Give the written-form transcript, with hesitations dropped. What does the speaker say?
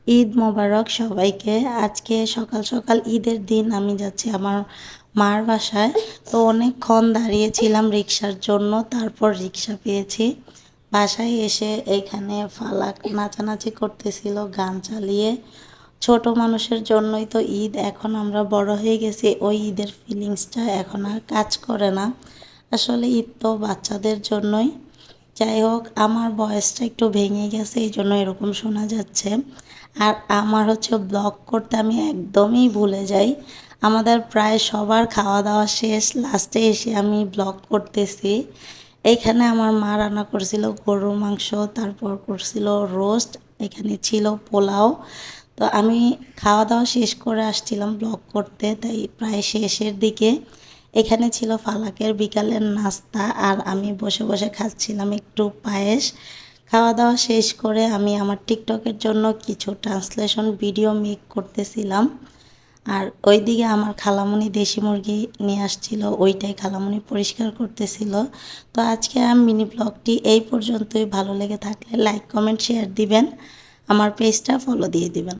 ঈদ মোবারক সবাইকে। আজকে সকাল সকাল ঈদের দিন আমি যাচ্ছি আমার মার বাসায়। তো অনেকক্ষণ দাঁড়িয়েছিলাম রিক্সার জন্য, তারপর রিক্সা পেয়েছি। বাসায় এসে এখানে ফালাক নাচানাচি করতেছিল গান চালিয়ে। ছোট মানুষের জন্যই তো ঈদ, এখন আমরা বড় হয়ে গেছি, ওই ঈদের ফিলিংসটা এখন আর কাজ করে না। আসলে ঈদ তো বাচ্চাদের জন্যই। যাই হোক, আমার ভয়েসটা একটু ভেঙে গেছে, এই জন্য এরকম শোনা যাচ্ছে। আর আমার হচ্ছে ব্লগ করতে আমি একদমই ভুলে যাই। আমাদের প্রায় সবার খাওয়া দাওয়া শেষ, লাস্টে এসে আমি ব্লগ করতেছি। এইখানে আমার মা রান্না করছিল গরুর মাংস, তারপর করছিল রোস্ট, এখানে ছিল পোলাও। তো আমি খাওয়া দাওয়া শেষ করে আসছিলাম ব্লগ করতে, তাই প্রায় শেষের দিকে। এখানে ছিল ফালাকের বিকালের নাস্তা, আর আমি বসে বসে খাচ্ছিলাম একটু পায়েস। খাওয়া দাওয়া শেষ করে আমি আমার টিকটকের জন্য কিছু ট্রান্সলেশন ভিডিও মেক করতেছিলাম। আর ওইদিকে আমার খালামণি দেশি মুরগি নিয়ে আসছিল, ওইটাই খালামণি পরিষ্কার করতেছিল। তো আজকে মিনি ব্লগটি এই পর্যন্তই। ভালো লেগে থাকলে লাইক কমেন্ট শেয়ার দিবেন, আমার পেজটা ফলো দিয়ে দিবেন।